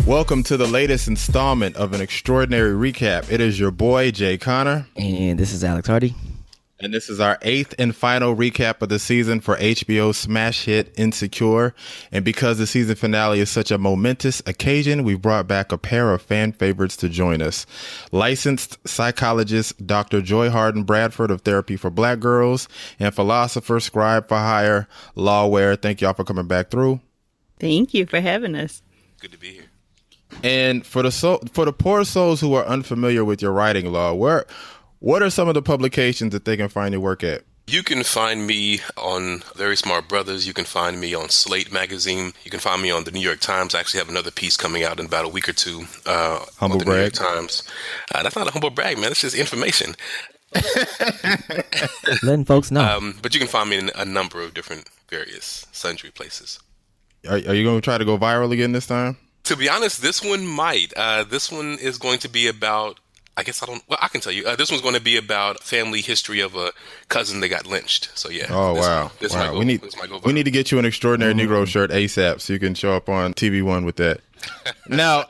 Welcome to the latest installment of an Extraordinary Recap. It is your boy, Jay Connor. And this is Alex Hardy. And this is our 8th and final recap of the season for HBO's smash hit Insecure. And because the season finale is such a momentous occasion, we brought back a pair of fan favorites to join us. Licensed psychologist Dr. Joy Harden Bradford of Therapy for Black Girls and philosopher, scribe for hire, Law Ware. Thank y'all for coming back through. Thank you for having us. Good to be here. And for the poor souls who are unfamiliar with your writing, Law, what are some of the publications that they can find your work at? You can find me on Very Smart Brothers. You can find me on Slate Magazine. You can find me on the New York Times. I actually have another piece coming out in about a week or two on the New York Times. That's not a humble brag, man. That's just information. Letting folks know. But you can find me in a number of different various sundry places. Are you going to try to go viral again this time? To be honest, this one might. This one is going to be about, I can tell you. This one's going to be about family history of a cousin that got lynched. So yeah. Oh, wow. Wow. We need to get you an Extraordinary Negro shirt ASAP so you can show up on TV One with that. Now,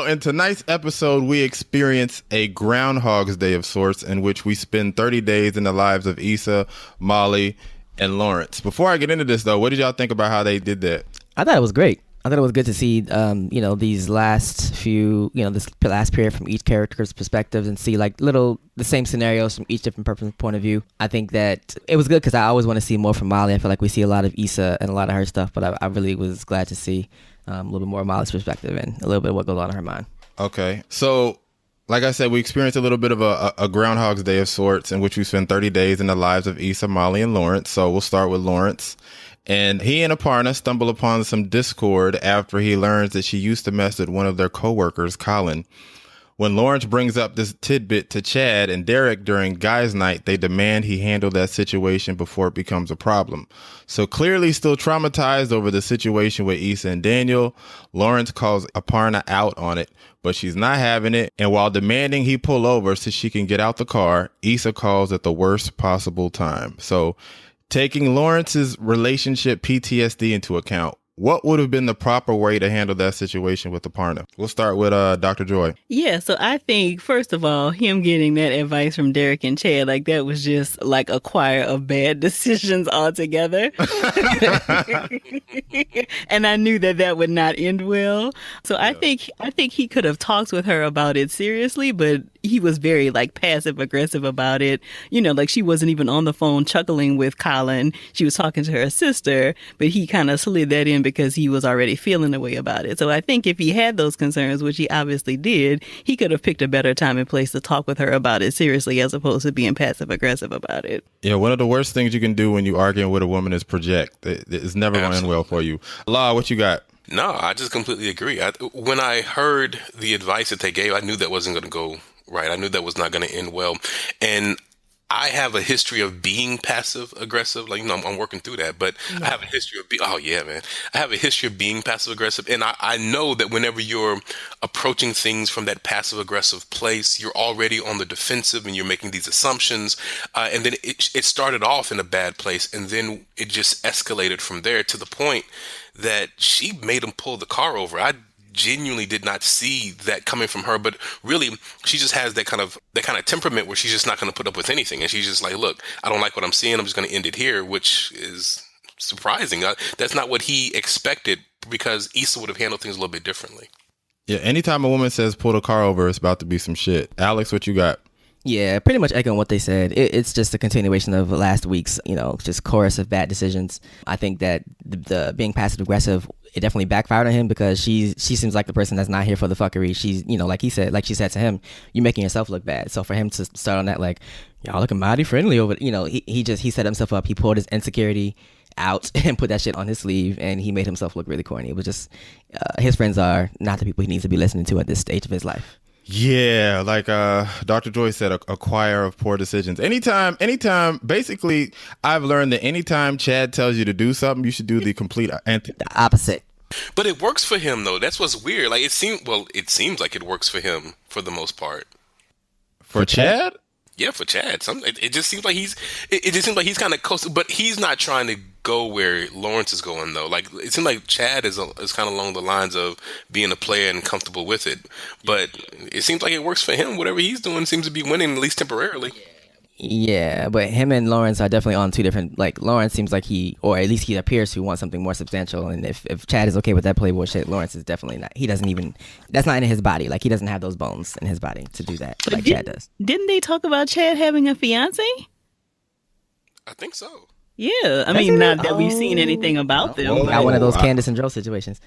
in tonight's episode, we experience a Groundhog's Day of sorts in which we spend 30 days in the lives of Issa, Molly, and Lawrence. Before I get into this, though, what did y'all think about how they did that? I thought it was great. I thought it was good to see, these last few, this last period from each character's perspectives and see the same scenarios from each different person's point of view. I think that it was good because I always want to see more from Molly. I feel like we see a lot of Issa and a lot of her stuff, but I really was glad to see a little bit more of Molly's perspective and a little bit of what goes on in her mind. Okay. So, like I said, we experienced a little bit of a Groundhog's Day of sorts in which we spend 30 days in the lives of Issa, Molly, and Lawrence. So we'll start with Lawrence. And he and Aparna stumble upon some discord after he learns that she used to mess with one of their coworkers, Colin. When Lawrence brings up this tidbit to Chad and Derek during guys' night, they demand he handle that situation before it becomes a problem. So clearly still traumatized over the situation with Issa and Daniel, Lawrence calls Aparna out on it, but she's not having it. And while demanding he pull over so she can get out the car, Issa calls at the worst possible time. So taking Lawrence's relationship PTSD into account, what would have been the proper way to handle that situation with Aparna? We'll start with Dr. Joy. Yeah, so I think, first of all, him getting that advice from Derek and Chad, that was just like a choir of bad decisions altogether. And I knew that would not end well. So yeah. I think he could have talked with her about it seriously, but he was very passive aggressive about it. She wasn't even on the phone chuckling with Colin. She was talking to her sister, but he kind of slid that in because he was already feeling the way about it. So I think if he had those concerns, which he obviously did, he could have picked a better time and place to talk with her about it seriously as opposed to being passive aggressive about it. Yeah, one of the worst things you can do when you arguing with a woman is project. It's never going to end well for you. Law, what you got? No, I just completely agree. When I heard the advice that they gave, I knew that wasn't going to go right. I knew that was not going to end well. And I have a history of being passive aggressive. I'm working through that, but I have a history of I have a history of being passive aggressive. And I know that whenever you're approaching things from that passive aggressive place, you're already on the defensive and you're making these assumptions. And then it started off in a bad place. And then it just escalated from there to the point that she made him pull the car over. I genuinely did not see that coming from her, but really she just has that kind of temperament where she's just not going to put up with anything, and she's just like, look, I don't like what I'm seeing, I'm just going to end it here, which is surprising. That's not what he expected, because Issa would have handled things a little bit differently. Yeah, anytime a woman says pull the car over, it's about to be some shit. Alex, what you got? Yeah, pretty much echoing what they said. It's just a continuation of last week's, just chorus of bad decisions. I think that the being passive aggressive, it definitely backfired on him because she seems like the person that's not here for the fuckery. She's, like she said to him, you're making yourself look bad. So for him to start on that, y'all looking mighty friendly over, he set himself up. He pulled his insecurity out and put that shit on his sleeve, and he made himself look really corny. It was just, his friends are not the people he needs to be listening to at this stage of his life. Yeah, like Dr. Joy said, a choir of poor decisions. Anytime, basically, I've learned that anytime Chad tells you to do something, you should do the complete the opposite. But it works for him, though. That's what's weird. It seems like it works for him for the most part. For Chad? Yeah, for Chad. It just seems like it just seems like he's kind of close, but he's not trying to go where Lawrence is going though. Like it seems like Chad is kind of along the lines of being a player and comfortable with it. But it seems like it works for him. Whatever he's doing seems to be winning, at least temporarily. Yeah, but him and Lawrence are definitely on two different. Like Lawrence seems like or at least he appears to want something more substantial. And if Chad is okay with that playboy shit, Lawrence is definitely not. He doesn't even. That's not in his body. Like he doesn't have those bones in his body to do that But like Chad does. Didn't they talk about Chad having a fiance? I think so. Yeah, I mean, not that we've seen anything about them. Whoa. Got one of those Candace and Joe situations.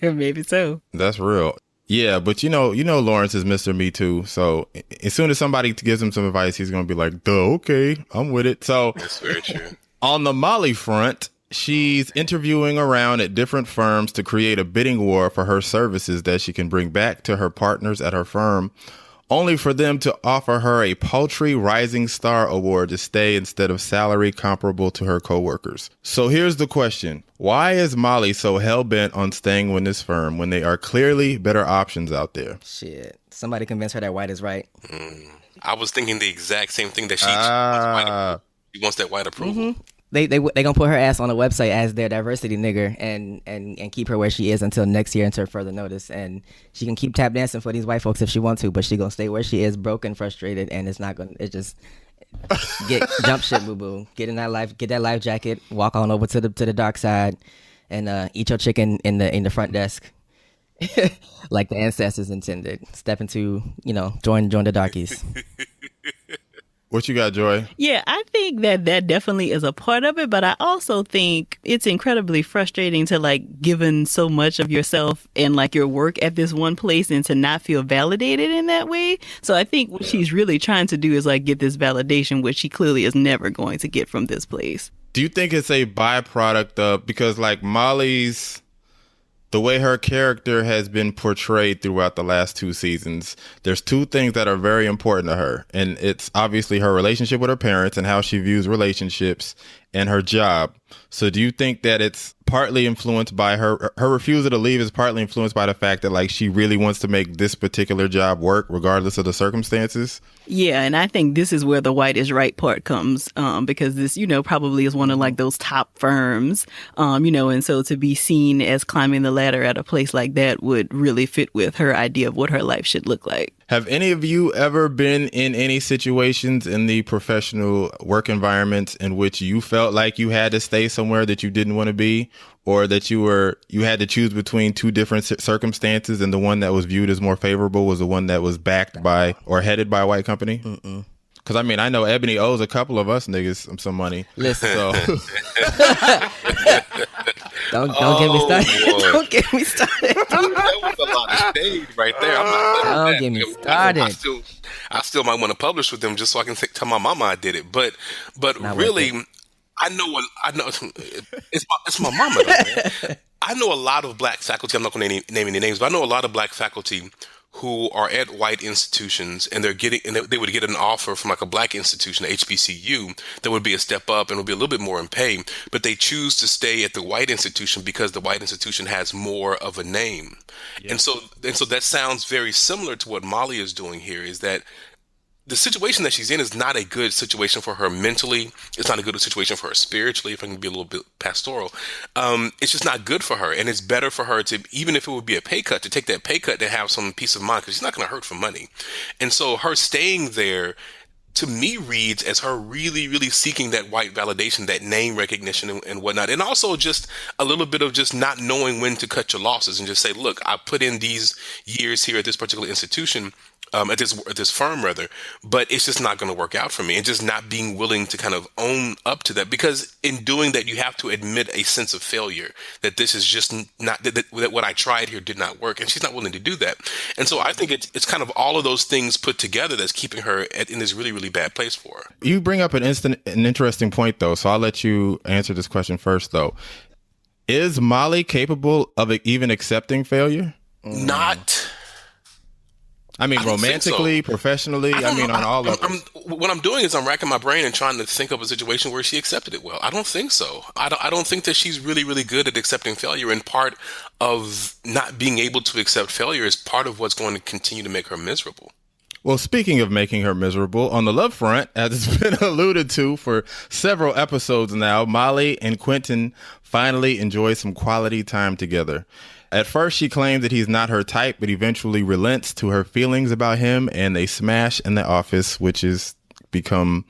Maybe so. That's real. Yeah, but you know, Lawrence is Mr. Me Too. So as soon as somebody gives him some advice, he's gonna be like, "Duh, okay, I'm with it." So That's very true. on the Molly front, she's interviewing around at different firms to create a bidding war for her services that she can bring back to her partners at her firm, only for them to offer her a paltry Rising Star award to stay instead of salary comparable to her coworkers. So here's the question. Why is Molly so hell-bent on staying with this firm when there are clearly better options out there? Shit, somebody convince her that white is right. I was thinking the exact same thing that she wants that white approval. They gonna put her ass on a website as their diversity nigger and keep her where she is until next year until further notice, and she can keep tap dancing for these white folks if she wants to, but she gonna stay where she is, broke and frustrated, and it's just get jump shit, boo boo. Get that life jacket, walk on over to the dark side, and eat your chicken in the front desk, like the ancestors intended. Step into join the darkies. What you got, Joy? Yeah, I think that definitely is a part of it, but I also think it's incredibly frustrating to given so much of yourself and your work at this one place and to not feel validated in that way. So I think what she's really trying to do is get this validation, which she clearly is never going to get from this place. Do you think it's a byproduct of, because Molly's, the way her character has been portrayed throughout the last 2 seasons, there's 2 things that are very important to her. And it's obviously her relationship with her parents and how she views relationships and her job. So do you think that it's partly influenced by her refusal to leave is partly influenced by the fact that she really wants to make this particular job work regardless of the circumstances? Yeah, and I think this is where the white is right part comes, because this, probably is one of those top firms, and so to be seen as climbing the ladder at a place like that would really fit with her idea of what her life should look like. Have any of you ever been in any situations in the professional work environments in which you felt like you had to stay somewhere that you didn't want to be, or that you had to choose between 2 different circumstances, and the one that was viewed as more favorable was the one that was backed by or headed by a white company? Because I know Ebony owes a couple of us niggas some money. Listen, So don't get me started. Boy. Don't get me started. That was a lot of shade right there. I'm not Don't get me started. I still might want to publish with them just so I can tell my mama I did it. But Not really, worth I know it's my mama. Though, man. I know a lot of black faculty. I'm not going to name any names, but I know a lot of black faculty who are at white institutions, and they would get an offer from a black institution, HBCU, that would be a step up and would be a little bit more in pay, but they choose to stay at the white institution because the white institution has more of a name. Yeah. And so that sounds very similar to what Molly is doing here, is that the situation that she's in is not a good situation for her mentally. It's not a good situation for her spiritually, if I can be a little bit pastoral. It's just not good for her. And it's better for her to, even if it would be a pay cut, to take that pay cut to have some peace of mind, because she's not going to hurt for money. And so her staying there, to me, reads as her really, really seeking that white validation, that name recognition and whatnot. And also just a little bit of just not knowing when to cut your losses and just say, look, I put in these years here at this particular institution, at this firm rather, but it's just not going to work out for me, and just not being willing to kind of own up to that, because in doing that you have to admit a sense of failure, that this is just not that what I tried here did not work, and she's not willing to do that. And so I think it's kind of all of those things put together that's keeping her in this really, really bad place for her. You bring up an interesting point though, so I'll let you answer this question first though. Is Molly capable of even accepting failure? Not. Romantically, professionally, on all of it. What I'm doing is I'm racking my brain and trying to think of a situation where she accepted it well. I don't think so. I don't think that she's really, really good at accepting failure. And part of not being able to accept failure is part of what's going to continue to make her miserable. Well, speaking of making her miserable, on the love front, as it's been alluded to for several episodes now, Molly and Quentin finally enjoy some quality time together. At first, she claims that he's not her type, but eventually relents to her feelings about him, and they smash in the office, which has become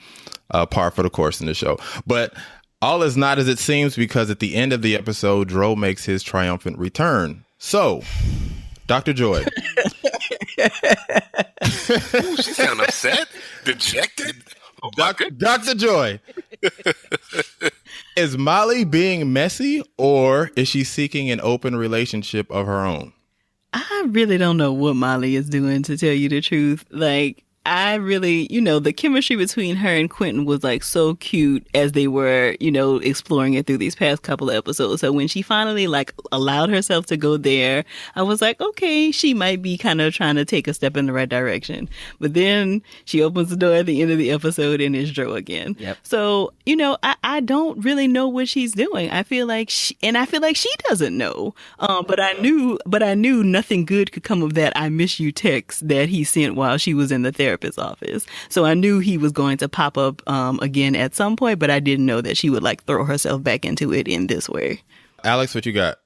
par for the course in the show. But all is not as it seems, because at the end of the episode, Dro makes his triumphant return. So, Dr. Joy. Ooh, she sound upset, dejected. Oh, Dr. Joy. Is Molly being messy, or is she seeking an open relationship of her own? I really don't know what Molly is doing, to tell you the truth. Like, I really, the chemistry between her and Quentin was like so cute as they were, exploring it through these past couple of episodes. So when she finally like allowed herself to go there, I was like, okay, she might be kind of trying to take a step in the right direction. But then she opens the door at the end of the episode and it's Dro again. Yep. So, I don't really know what she's doing. I feel like she doesn't know. But I knew nothing good could come of that "I miss you" text that he sent while she was in the therapist's office. So I knew he was going to pop up again at some point, but I didn't know that she would like throw herself back into it in this way. Alex, what you got?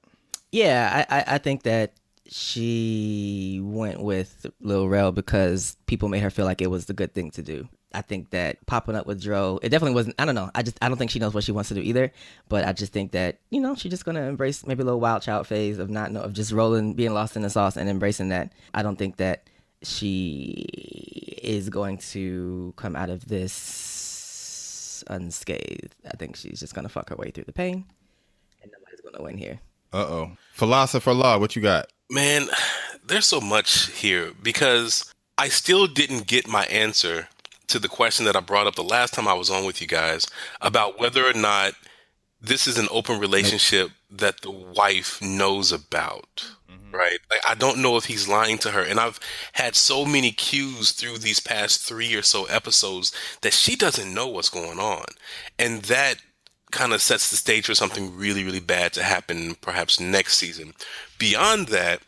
Yeah, I think that she went with Lil Rel because people made her feel like it was the good thing to do. I think that popping up with Dro, it definitely wasn't. I don't know. I don't think she knows what she wants to do either. But I just think that she's just gonna embrace maybe a little wild child phase of just rolling, being lost in the sauce, and embracing that. I don't think that she is going to come out of this unscathed. I think she's just gonna fuck her way through the pain, and nobody's gonna win here. Uh-oh. Philosopher Law, what you got? Man, there's so much here because I still didn't get my answer to the question that I brought up the last time I was on with you guys about whether or not this is an open relationship that the wife knows about. Right. Like, I don't know if he's lying to her. And I've had so many cues through these past 3 or so episodes that she doesn't know what's going on. And that kind of sets the stage for something really, really bad to happen perhaps next season. Beyond that,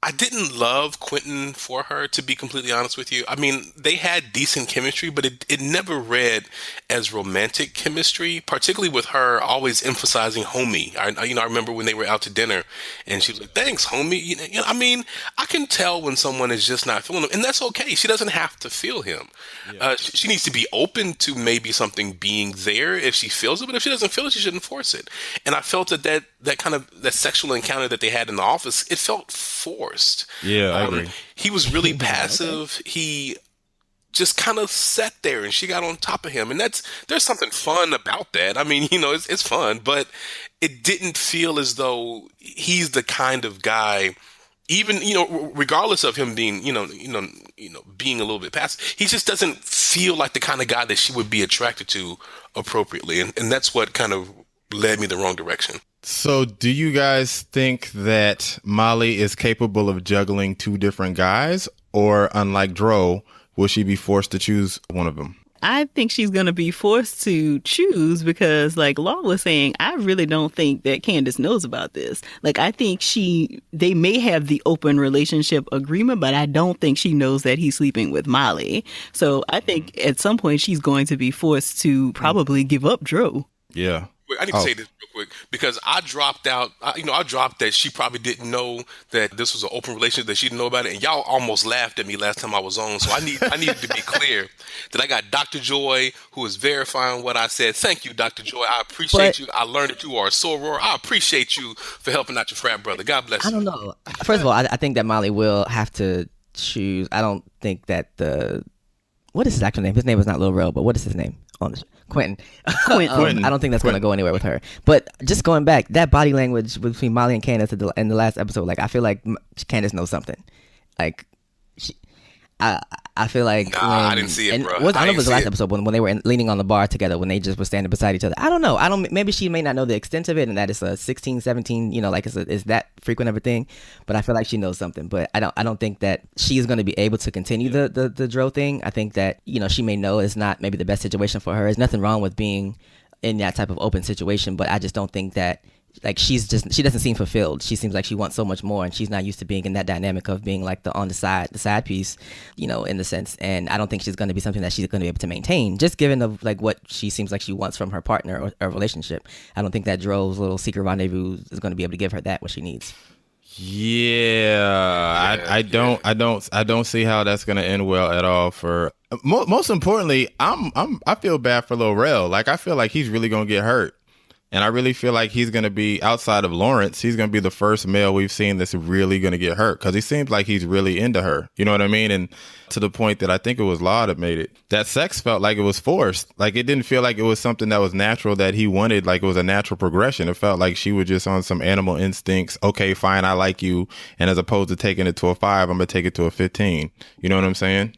I didn't love Quentin for her, to be completely honest with you. I mean, they had decent chemistry, but it never read as romantic chemistry, particularly with her always emphasizing homie. I remember when they were out to dinner and she was like, thanks, homie. I mean, I can tell when someone is just not feeling him, and that's okay. She doesn't have to feel him. Yeah. She needs to be open to maybe something being there if she feels it, but if she doesn't feel it, she shouldn't force it. And I felt that kind of that sexual encounter that they had in the office, it felt forced. Yeah, I agree. He was really passive. Okay. He just kind of sat there and she got on top of him. And there's something fun about that. I mean, it's fun, but it didn't feel as though he's the kind of guy, even, regardless of him being, being a little bit passive, he just doesn't feel like the kind of guy that she would be attracted to appropriately. And that's what kind of led me the wrong direction. So do you guys think that Molly is capable of juggling two different guys, or unlike Dro, will she be forced to choose one of them? I think she's going to be forced to choose because, like Law was saying, I really don't think that Candace knows about this. Like, I think they may have the open relationship agreement, but I don't think she knows that he's sleeping with Molly. So I think at some point she's going to be forced to probably give up Dro. Yeah. I need to say this real quick because I dropped out. I dropped that she probably didn't know that this was an open relationship, that she didn't know about it, and y'all almost laughed at me last time I was on. So I needed to be clear that I got Dr. Joy, who is verifying what I said. Thank you, Dr. Joy. I appreciate you. I learned that you are a soror. I appreciate you for helping out your frat brother. God bless you. I don't know. First of all, I think that Molly will have to choose. I don't think that what is his actual name? His name is not Lil Rel, but what is his name on the show? Quentin. Quentin. I don't think that's going to go anywhere with her. But just going back, that body language between Molly and Candace in the last episode, like, I feel like Candace knows something. Like, I feel like I didn't see it, bro. I don't know if it was the last episode when they were leaning on the bar together, when they just were standing beside each other. I don't know. Maybe she may not know the extent of it, and that it's a 16, 17, like it's that frequent of a thing. But I feel like she knows something. But I don't think that she is going to be able to continue the Dro thing. I think that she may know it's not maybe the best situation for her. There's nothing wrong with being in that type of open situation, but I just don't think that like she doesn't seem fulfilled. She seems like she wants so much more, and she's not used to being in that dynamic of being like the side piece, in the sense. And I don't think she's going to be something that she's going to be able to maintain, just given of like what she seems like she wants from her partner or relationship. I don't think that Dro's little secret rendezvous is going to be able to give her what she needs. Yeah, I don't see how that's gonna end well at all. For most importantly, I feel bad for Lil Rel. Like I feel like he's really gonna get hurt, and I really feel like he's gonna be outside of Lawrence. He's gonna be the first male we've seen that's really gonna get hurt because he seems like he's really into her. You know what I mean? And to the point that I think it was Law that made it. That sex felt like it was forced. Like it didn't feel like it was something that was natural that he wanted. Like it was a natural progression. It felt like she was just on some animal instincts. Okay, fine, I like you. And as opposed to taking it to a 5, I'm gonna take it to a 15. You know what I'm saying?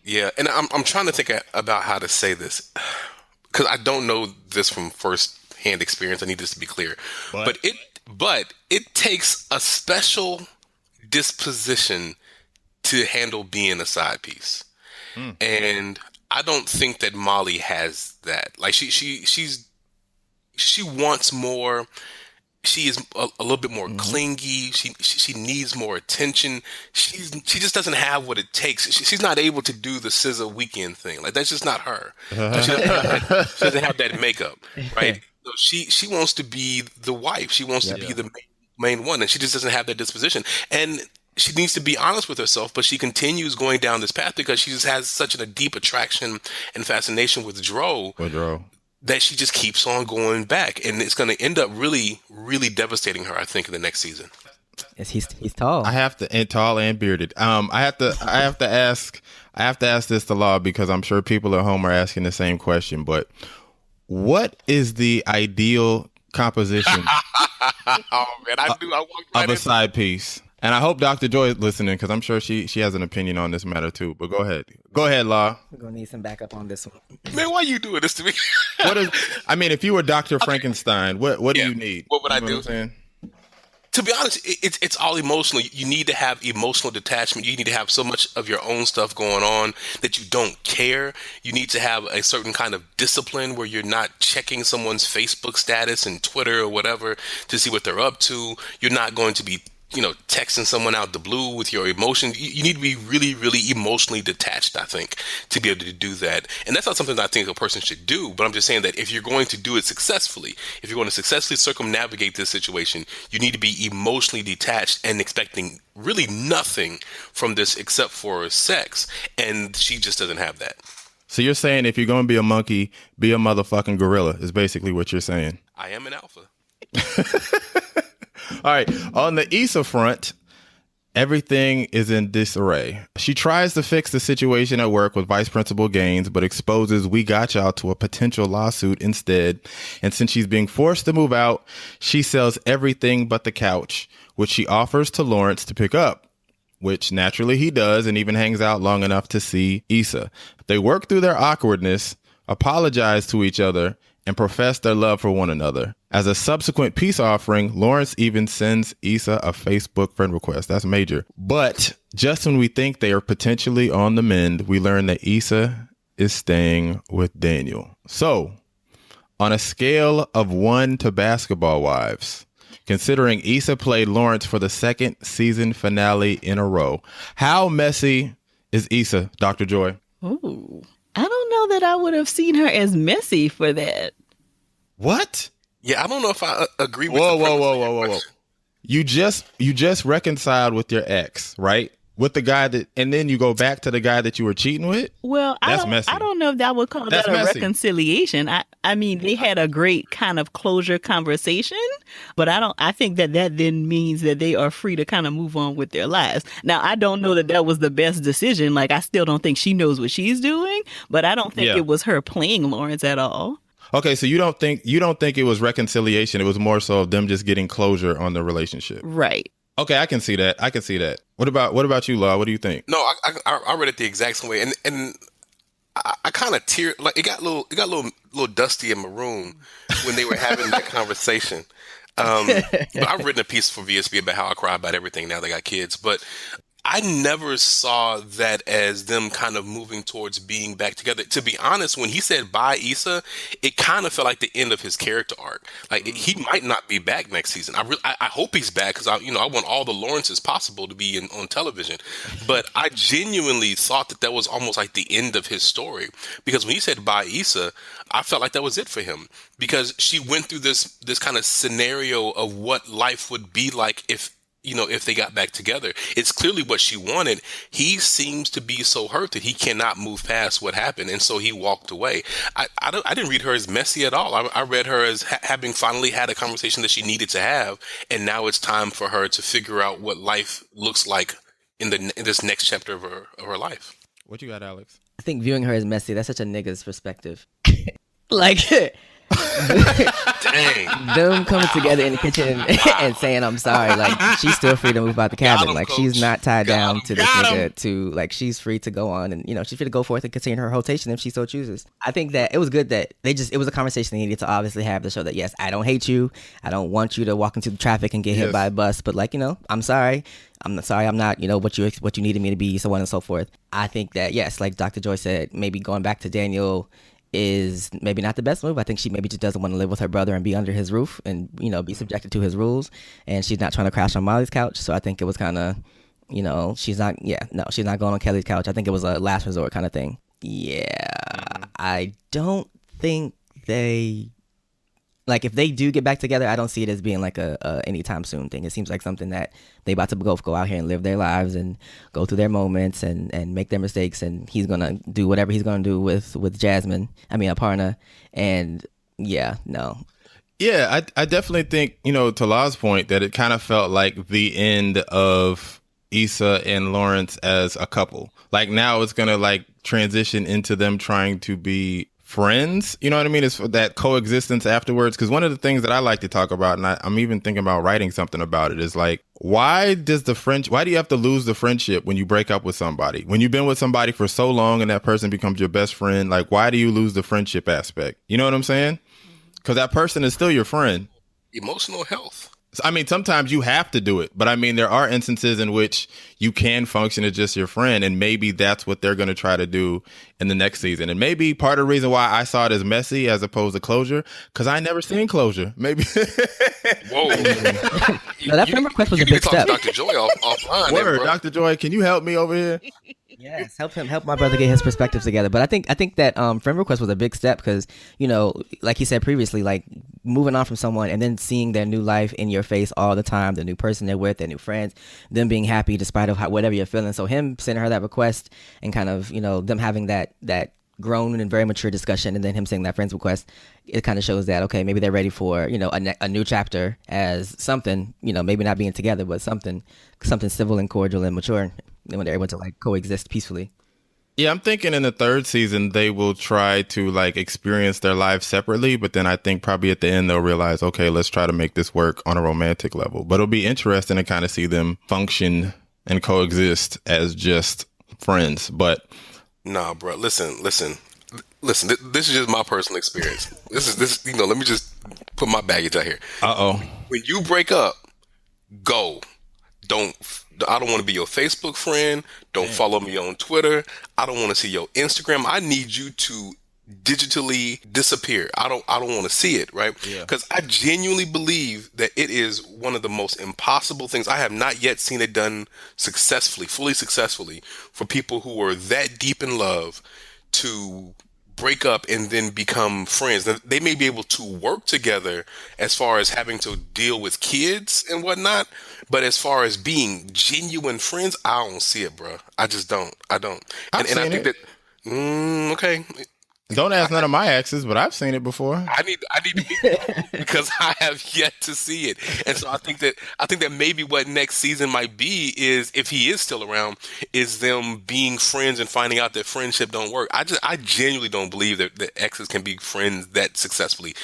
Yeah, and I'm trying to think about how to say this because I don't know this from first-hand experience. I need this to be clear, but it takes a special disposition to handle being a side piece, and I don't think that Molly has that. Like she wants more. She is a little bit more clingy. She needs more attention. She just doesn't have what it takes. She's not able to do the SZA weekend thing. Like that's just not her. She doesn't have that makeup, right? So she wants to be the wife. She wants to be the main one, and she just doesn't have that disposition. And she needs to be honest with herself, but she continues going down this path because she just has such a deep attraction and fascination with Dro. That she just keeps on going back, and it's going to end up really, really devastating her. I think in the next season. Yes, he's tall. And tall and bearded. I have to ask this to Law because I'm sure people at home are asking the same question. But what is the ideal composition of a side piece? And I hope Dr. Joy is listening because I'm sure she has an opinion on this matter too. But go ahead, Law. We're gonna need some backup on this one. Man, why are you doing this to me? If you were Dr. Frankenstein, what do you need? What would I do? To be honest, it's all emotional. You need to have emotional detachment. You need to have so much of your own stuff going on that you don't care. You need to have a certain kind of discipline where you're not checking someone's Facebook status and Twitter or whatever to see what they're up to. You're not going to be texting someone out the blue with your emotions. You need to be really, really emotionally detached, I think, to be able to do that. And that's not something that I think a person should do, but I'm just saying that if you're going to do it successfully, if you're going to successfully circumnavigate this situation, you need to be emotionally detached and expecting really nothing from this except for sex. And she just doesn't have that. So you're saying if you're going to be a monkey, be a motherfucking gorilla is basically what you're saying. I am an alpha. All right. On the Issa front, everything is in disarray. She tries to fix the situation at work with Vice Principal Gaines, but exposes We Got Y'all to a potential lawsuit instead. And since she's being forced to move out, she sells everything but the couch, which she offers to Lawrence to pick up, which naturally he does and even hangs out long enough to see Issa. They work through their awkwardness, apologize to each other, and profess their love for one another. As a subsequent peace offering, Lawrence even sends Issa a Facebook friend request. That's major. But just when we think they are potentially on the mend, we learn that Issa is staying with Daniel. So, on a scale of 1 to basketball wives, considering Issa played Lawrence for the second season finale in a row, how messy is Issa, Dr. Joy? Ooh. I don't know that I would have seen her as messy for that. What? Yeah, I don't know if I agree with Whoa. You just reconciled with your ex, right? With the guy and then you go back to the guy that you were cheating with? Well, That's messy. I don't know if that would call that a reconciliation. I mean, they had a great kind of closure conversation, but I think that then means that they are free to kind of move on with their lives. Now, I don't know that was the best decision. Like, I still don't think she knows what she's doing, but I don't think it was her playing Lawrence at all. Okay, so you don't think it was reconciliation. It was more so of them just getting closure on the relationship. Right. Okay, I can see that. What about you, Law? What do you think? No, I read it the exact same way, and I kind of teared. Like it got a little dusty in my room when they were having that conversation. But I've written a piece for VSB about how I cry about everything now they got kids. But I never saw that as them kind of moving towards being back together. To be honest, when he said bye Issa, it kind of felt like the end of his character arc. Like he might not be back next season. I hope he's back because I want all the Lawrences possible to be on television. But I genuinely thought that was almost like the end of his story, because when he said bye Issa, I felt like that was it for him, because she went through this kind of scenario of what life would be like if they got back together. It's clearly what she wanted. He seems to be so hurt that he cannot move past what happened, and so he walked away. I didn't read her as messy at all. I read her as having finally had a conversation that she needed to have, and now it's time for her to figure out what life looks like in this next chapter of her life. What you got, Alex? I think viewing her as messy, that's such a nigga's perspective. Like, Dang. them coming together in the kitchen and saying I'm sorry, like she's still free to move out the cabin. him, Like coach. she's not tied Got down him. to this Got nigga. To like she's free to go on, and she's free to go forth and continue her rotation if she so chooses. I think that it was good that it was a conversation they needed to obviously have to show that yes, I don't hate you, I don't want you to walk into the traffic and get hit Yes. by a bus, but like I'm sorry. I'm sorry, I'm not, what you needed me to be, so on and so forth. I think that yes, like Dr. Joy said, maybe going back to Daniel is maybe not the best move. I think she maybe just doesn't want to live with her brother and be under his roof and be subjected to his rules, and she's not trying to crash on Molly's couch. So I think it was kind of she's not going on Kelly's couch. I think it was a last resort kind of thing. I don't think they like, if they do get back together, I don't see it as being like a anytime soon thing. It seems like something that they about to both go out here and live their lives and go through their moments and make their mistakes. And he's gonna do whatever he's gonna do with Jasmine. I mean, Aparna. And no. Yeah, I definitely think, to Law's point, that it kind of felt like the end of Issa and Lawrence as a couple. Like now it's gonna like transition into them trying to be friends. You know what I mean? It's that coexistence afterwards. Because one of the things that I like to talk about, and I'm even thinking about writing something about it, is like, why do you have to lose the friendship when you break up with somebody? When you've been with somebody for so long and that person becomes your best friend, like, why do you lose the friendship aspect? You know what I'm saying? Because that person is still your friend. Emotional health. I mean, sometimes you have to do it, but I mean, there are instances in which you can function as just your friend, and maybe that's what they're going to try to do in the next season. And maybe part of the reason why I saw it as messy as opposed to closure, because I never seen closure. Maybe. Whoa. No, that friend request was a You need big to talk step. to Dr. Joy offline. Word, bro. Dr. Joy, can you help me over here? Yes, help my brother get his perspectives together. But I think that friend request was a big step because, like he said previously, like moving on from someone and then seeing their new life in your face all the time, the new person they're with, their new friends, them being happy despite of whatever you're feeling. So him sending her that request and kind of, them having that grown and very mature discussion, and then him saying that friend's request, it kind of shows that, okay, maybe they're ready for, a new chapter as something, maybe not being together, but something civil and cordial and mature. When they're able to like coexist peacefully. Yeah, I'm thinking in the third season they will try to like experience their lives separately, but then I think probably at the end they'll realize, okay, let's try to make this work on a romantic level. But it'll be interesting to kind of see them function and coexist as just friends. But Nah, bro. Listen. This is just my personal experience. This. Let me just put my baggage out here. When you break up, go. I don't want to be your Facebook friend. Don't follow me on Twitter. I don't want to see your Instagram. I need you to digitally disappear. I don't want to see it, right? Because I genuinely believe that it is one of the most impossible things. I have not yet seen it done fully successfully, for people who are that deep in love to break up and then become friends. Now, they may be able to work together as far as having to deal with kids and whatnot, but as far as being genuine friends, I don't see it, bro. I just don't. I don't. I've And I seen think it. that okay. don't ask none of my exes, but I've seen it before. I need to be because I have yet to see it, and so I think that maybe what next season might be is, if he is still around, is them being friends and finding out that friendship don't work. I genuinely don't believe that exes can be friends that successfully,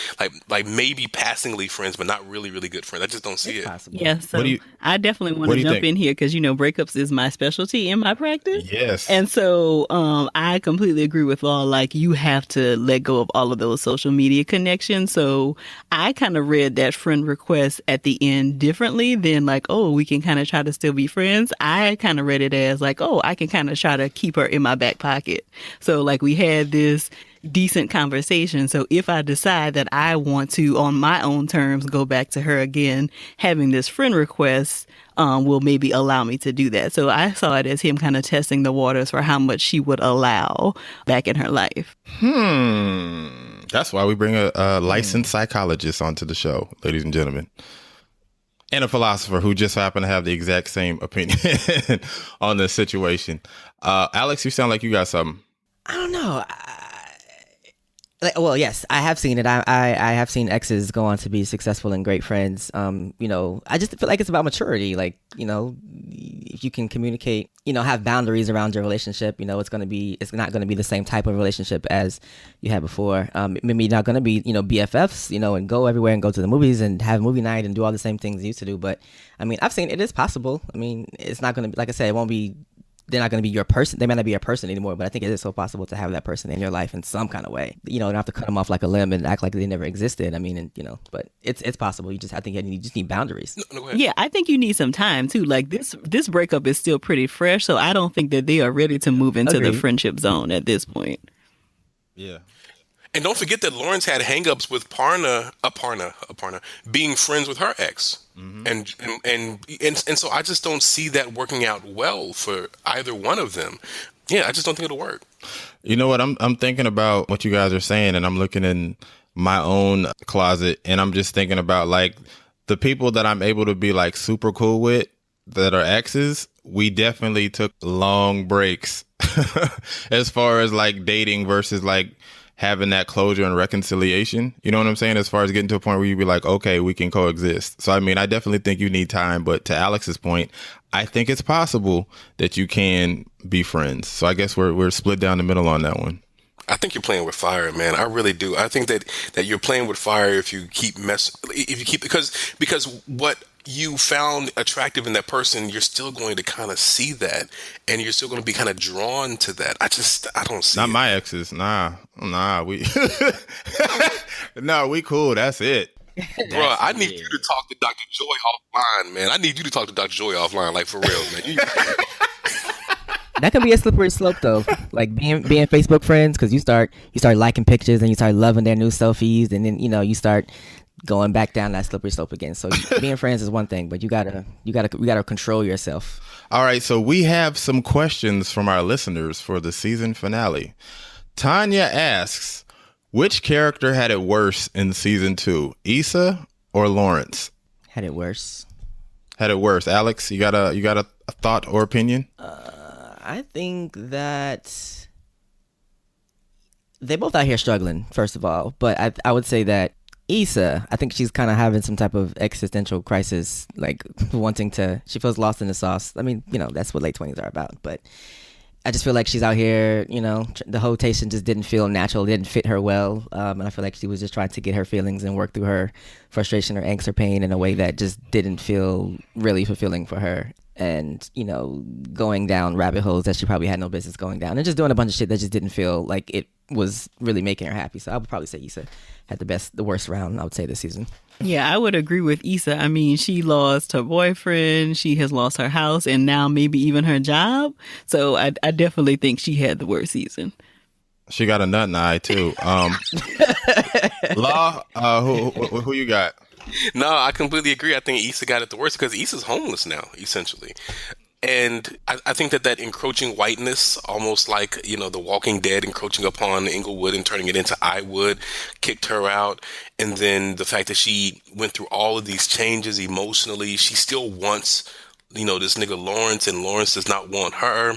like maybe passingly friends, but not really good friends. I just don't see it. Possible. Yeah, so I definitely want what to do you jump think? in here because breakups is my specialty in my practice. Yes. And so I completely agree with Law. Like, you have to let go of all of those social media connections. So I kind of read that friend request at the end differently than like, oh, we can kind of try to still be friends. I kind of read it as like, oh, I can kind of try to keep her in my back pocket. So like we had this decent conversation. So if I decide that I want to, on my own terms, go back to her again, having this friend request will maybe allow me to do that. So I saw it as him kind of testing the waters for how much she would allow back in her life. That's why we bring a licensed psychologist onto the show, ladies and gentlemen. And a philosopher who just happened to have the exact same opinion on this situation. Alex, you sound like you got something. I don't know. Well, yes, I have seen it. I have seen exes go on to be successful and great friends. I just feel like it's about maturity. Like, if you can communicate, have boundaries around your relationship, it's not going to be the same type of relationship as you had before. Maybe not going to be, BFFs, and go everywhere and go to the movies and have movie night and do all the same things you used to do. But I mean, I've seen it is possible. I mean, it's not going to be, like I said, it won't be. They're not going to be your person. They might not be your person anymore, but I think it is so possible to have that person in your life in some kind of way. You don't have to cut them off like a limb and act like they never existed. I mean, but it's possible. I think you just need boundaries. No, yeah, I think you need some time too. Like this breakup is still pretty fresh, so I don't think that they are ready to move into the friendship zone at this point. Yeah. And don't forget that Lawrence had hangups with Aparna being friends with her ex. Mm-hmm. And so I just don't see that working out well for either one of them. Yeah, I just don't think it'll work. You know what? I'm thinking about what you guys are saying, and I'm looking in my own closet, and I'm just thinking about like the people that I'm able to be like super cool with that are exes. We definitely took long breaks as far as like dating versus like having that closure and reconciliation. You know what I'm saying? As far as getting to a point where you be like, okay, we can coexist. So, I mean, I definitely think you need time. But to Alex's point, I think it's possible that you can be friends. So I guess we're split down the middle on that one. I think you're playing with fire, man. I really do. I think that you're playing with fire if you keep because what you found attractive in that person, you're still going to kind of see that, and you're still going to be kind of drawn to that. I don't see. Not it. my exes. Nah, we no, we cool. That's it. Bro, I need you to talk to Dr. Joy offline, man. I need you to talk to Dr. Joy offline, like for real, man. That can be a slippery slope, though. Like being Facebook friends, because you start liking pictures and you start loving their new selfies, and then you start going back down that slippery slope again. So being friends is one thing, but you gotta control yourself. All right, so we have some questions from our listeners for the season finale. Tanya asks, which character had it worse in season 2, Issa or Lawrence? Had it worse. Had it worse. Alex, you got a thought or opinion? I think that they both out here struggling, first of all. But I would say that Issa, I think she's kind of having some type of existential crisis, like she feels lost in the sauce. I mean, that's what late 20s are about. But I just feel like she's out here, the whole rotation just didn't feel natural, didn't fit her well. And I feel like she was just trying to get her feelings and work through her frustration, her angst, her pain in a way that just didn't feel really fulfilling for her. And, going down rabbit holes that she probably had no business going down and just doing a bunch of shit that just didn't feel like it was really making her happy. So I would probably say Issa had the worst round, I would say, this season. Yeah, I would agree with Issa. I mean, she lost her boyfriend, she has lost her house, and now maybe even her job. So I definitely think she had the worst season. She got a nut in the eye, too. Law, who you got? No, I completely agree. I think Issa got it the worst because Issa's homeless now, essentially. And I think that encroaching whiteness, almost like, The Walking Dead encroaching upon Inglewood and turning it into I Would, kicked her out. And then the fact that she went through all of these changes emotionally, she still wants, this nigga Lawrence, and Lawrence does not want her.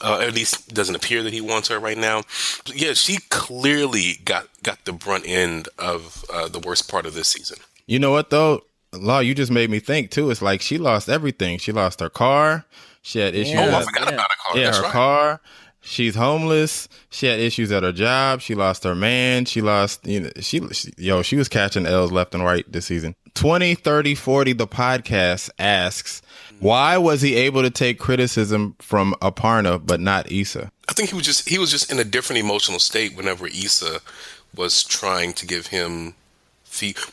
At least doesn't appear that he wants her right now. But yeah, she clearly got the brunt end of the worst part of this season. You know what, though? Law, you just made me think, too. It's like she lost everything. She lost her car. She had issues. I forgot about her car. Yeah, That's her right. car. She's homeless. She had issues at her job. She lost her man. She lost, she was catching L's left and right this season. 20, 30, 40, the podcast asks, why was he able to take criticism from Aparna but not Issa? I think he was just in a different emotional state whenever Issa was trying to give him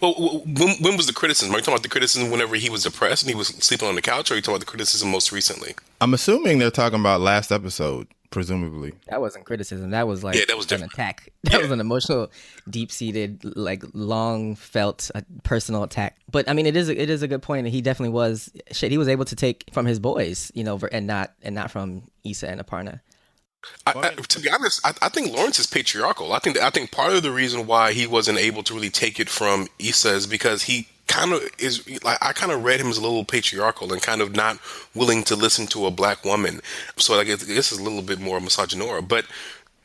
Well, when was the criticism? Are you talking about the criticism whenever he was depressed and he was sleeping on the couch, or are you talking about the criticism most recently? I'm assuming they're talking about last episode, presumably. That wasn't criticism. That was like that was an attack. That was an emotional, deep-seated, like long-felt personal attack. But I mean, it is a good point. He definitely was. Shit, he was able to take from his boys, and not from Issa and Aparna. To be honest, I think Lawrence is patriarchal. I think part of the reason why he wasn't able to really take it from Issa is because he kind of is like, I kind of read him as a little patriarchal and kind of not willing to listen to a black woman. So I guess this is a little bit more misogynoir. But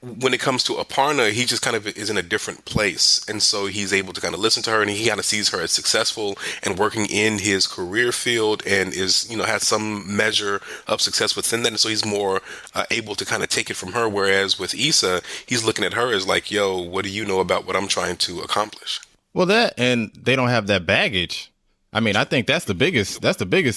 when it comes to Aparna, he just kind of is in a different place. And so he's able to kind of listen to her, and he kind of sees her as successful and working in his career field, and is, has some measure of success within that. And so he's more able to kind of take it from her. Whereas with Issa, he's looking at her as like, yo, what do you know about what I'm trying to accomplish? Well, and they don't have that baggage. I mean, I think that's the biggest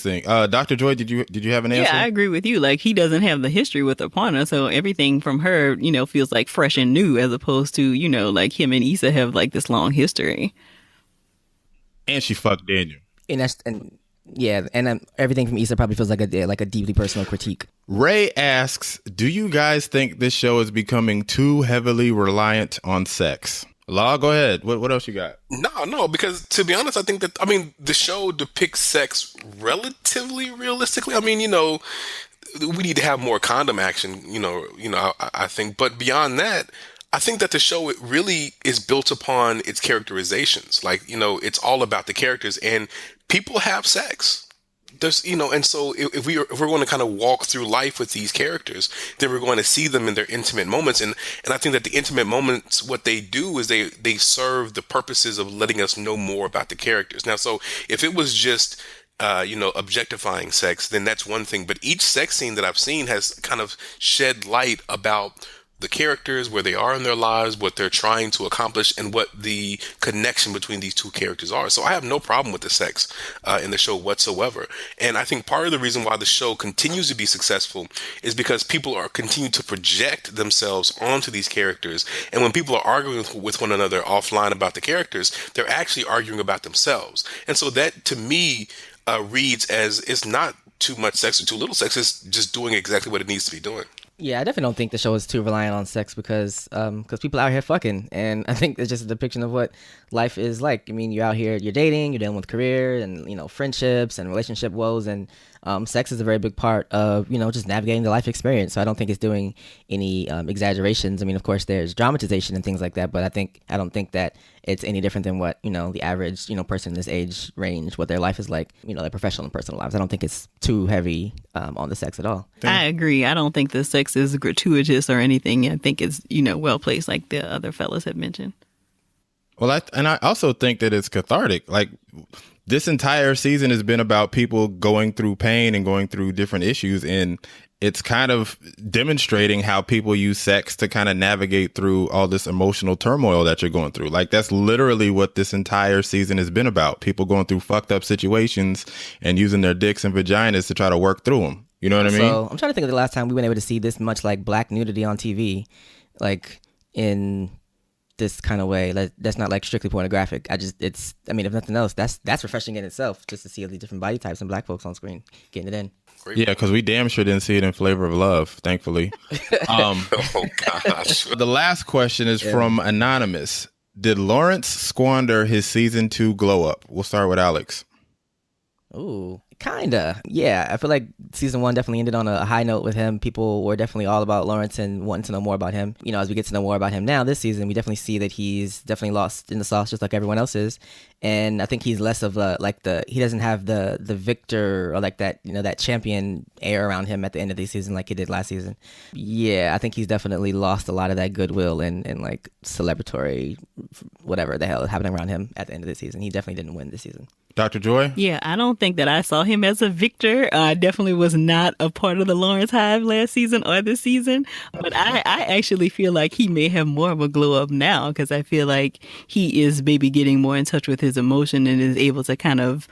thing. Dr. Joy, did you have an answer? Yeah, I agree with you. Like, he doesn't have the history with Aparna, so everything from her, feels like fresh and new, as opposed to, like him and Issa have like this long history. And she fucked Daniel. And everything from Issa probably feels like a deeply personal critique. Ray asks, do you guys think this show is becoming too heavily reliant on sex? Law, go ahead. What else you got? No, because to be honest, I think that, the show depicts sex relatively realistically. We need to have more condom action, I think. But beyond that, I think that the show, it really is built upon its characterizations. Like, it's all about the characters, and people have sex. There's, and so if we're going to kind of walk through life with these characters, then we're going to see them in their intimate moments. And I think that the intimate moments, what they do is they serve the purposes of letting us know more about the characters. Now, so if it was just, objectifying sex, then that's one thing. But each sex scene that I've seen has kind of shed light about the characters, where they are in their lives, what they're trying to accomplish, and what the connection between these two characters are. So I have no problem with the sex in the show whatsoever. And I think part of the reason why the show continues to be successful is because people are continue to project themselves onto these characters. And when people are arguing with one another offline about the characters, they're actually arguing about themselves. And so that, to me, reads as it's not too much sex or too little sex. It's just doing exactly what it needs to be doing. Yeah, I definitely don't think the show is too reliant on sex because people out here fucking, and I think it's just a depiction of what life is like. I mean, you're out here, you're dating, you're dealing with career and friendships and relationship woes, and sex is a very big part of just navigating the life experience. So I don't think it's doing any exaggerations. I mean, of course, there's dramatization and things like that, but I don't think that it's any different than what the average person in this age range, what their life is like, their professional and personal lives. I don't think it's too heavy on the sex at all. I agree. I don't think the sex is gratuitous or anything. I think it's well placed, like the other fellas have mentioned. Well, I also think that it's cathartic. Like, this entire season has been about people going through pain and going through different issues, and it's kind of demonstrating how people use sex to kind of navigate through all this emotional turmoil that you're going through. Like, that's literally what this entire season has been about. People going through fucked up situations and using their dicks and vaginas to try to work through them. You know what I mean? So I'm trying to think of the last time we were able to see this much like black nudity on TV, like in this kind of way. That's not like strictly pornographic. If nothing else, that's refreshing in itself, just to see all these different body types and black folks on screen getting it in. Yeah, because we damn sure didn't see it in Flavor of Love, thankfully. Oh, gosh. The last question is from Anonymous. Did Lawrence squander his season 2 glow up? We'll start with Alex. Ooh, kinda. Yeah, I feel like season 1 definitely ended on a high note with him. People were definitely all about Lawrence and wanting to know more about him. As we get to know more about him now this season, we definitely see that he's definitely lost in the sauce just like everyone else is. And I think he's less of he doesn't have the victor or like that, that champion air around him at the end of the season like he did last season. Yeah, I think he's definitely lost a lot of that goodwill and like celebratory whatever the hell is happening around him at the end of the season. He definitely didn't win this season. Dr. Joy? Yeah, I don't think that I saw him him as a victor. I definitely was not a part of the Lawrence Hive last season or this season, but I actually feel like he may have more of a glow up now because I feel like he is maybe getting more in touch with his emotion and is able to kind of,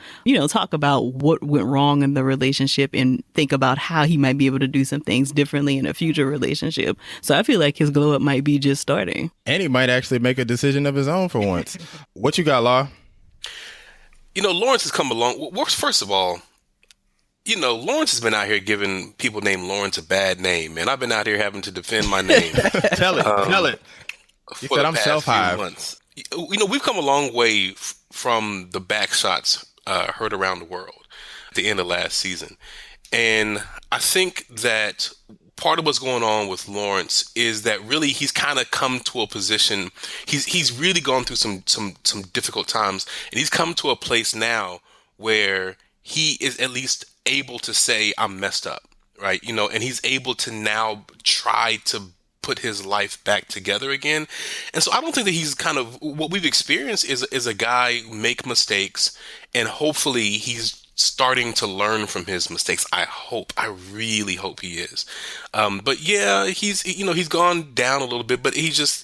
talk about what went wrong in the relationship and think about how he might be able to do some things differently in a future relationship. So I feel like his glow up might be just starting. And he might actually make a decision of his own for once. What you got, Law? Lawrence has come along. Well, first of all, Lawrence has been out here giving people named Lawrence a bad name, man. I've been out here having to defend my name. Tell it. He said I'm self-hive. We've come a long way from the back shots heard around the world at the end of last season. And I think that part of what's going on with Lawrence is that really he's kind of come to a position. He's really gone through some difficult times, and he's come to a place now where he is at least able to say, I'm messed up, right? And he's able to now try to put his life back together again. And so I don't think that he's kind of, what we've experienced is a guy make mistakes, and hopefully he's starting to learn from his mistakes. I really hope he is. But yeah, he's gone down a little bit, but he's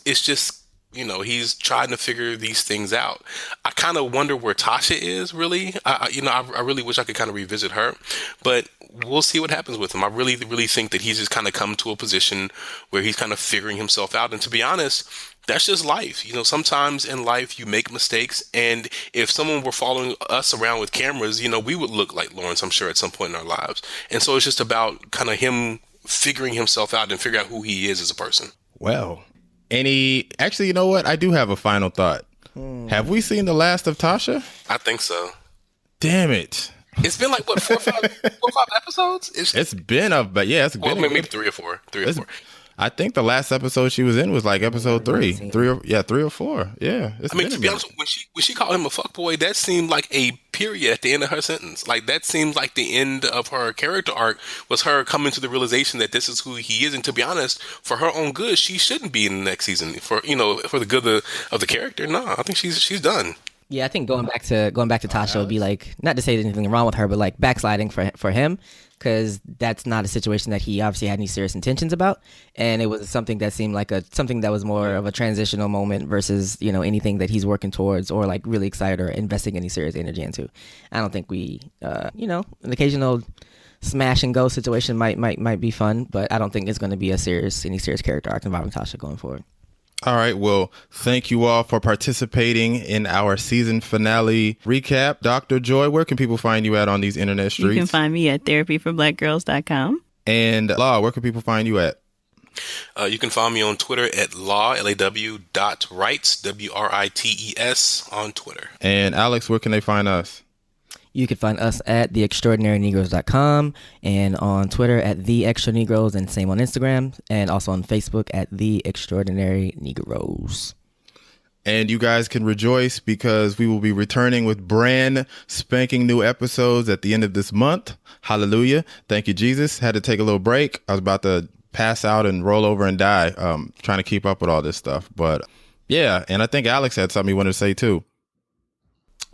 trying to figure these things out. I kind of wonder where Tasha is really. I really wish I could kind of revisit her, but we'll see what happens with him. I really, really think that he's just kind of come to a position where he's kind of figuring himself out. And to be honest, that's just life. Sometimes in life you make mistakes, and if someone were following us around with cameras, we would look like Lawrence, I'm sure, at some point in our lives. And so it's just about kind of him figuring himself out and figure out who he is as a person. Well, actually, you know what? I do have a final thought. Have we seen the last of Tasha? I think so. Damn it. It's been like, what, 4 or 5 episodes? It's been maybe 3 or 4. I think the last episode she was in was like episode 3. 3 or 4. Yeah. To be honest, when she called him a fuckboy, that seemed like a period at the end of her sentence. Like, that seemed like the end of her character arc, was her coming to the realization that this is who he is. And to be honest, for her own good, she shouldn't be in the next season. For the good of the character. No, I think she's done. Yeah, I think going back to Tasha would be like, not to say there's anything wrong with her, but like backsliding for him, because that's not a situation that he obviously had any serious intentions about, and it was something that seemed like something that was more of a transitional moment versus anything that he's working towards or like really excited or investing any serious energy into. I don't think an occasional smash and go situation might be fun, but I don't think it's going to be any serious character arc involving Tasha going forward. All right. Well, thank you all for participating in our season finale recap. Dr. Joy, where can people find you at on these internet streets? You can find me at therapyforblackgirls.com. And Law, where can people find you at? You can find me on Twitter at law.rights, WRITES on Twitter. And Alex, where can they find us? You can find us at theextraordinarynegroes.com and on Twitter at theextranegroes, and same on Instagram, and also on Facebook at The Extraordinary Negroes. And you guys can rejoice because we will be returning with brand spanking new episodes at the end of this month. Hallelujah. Thank you, Jesus. Had to take a little break. I was about to pass out and roll over and die trying to keep up with all this stuff. But yeah, and I think Alex had something he wanted to say too.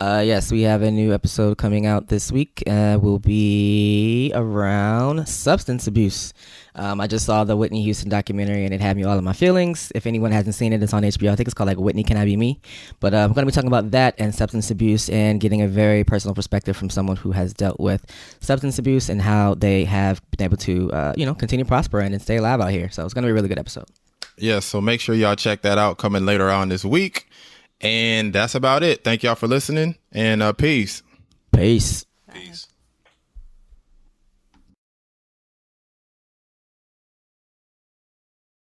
Yes, we have a new episode coming out this week. Will be around substance abuse. I just saw the Whitney Houston documentary and it had me all in my feelings. If anyone hasn't seen it, it's on HBO. I think it's called like Whitney, Can I Be Me? But I'm going to be talking about that and substance abuse and getting a very personal perspective from someone who has dealt with substance abuse and how they have been able to, continue prospering and stay alive out here. So it's going to be a really good episode. Yeah, so make sure y'all check that out coming later on this week. And that's about it. Thank y'all for listening, and peace. Peace. Peace.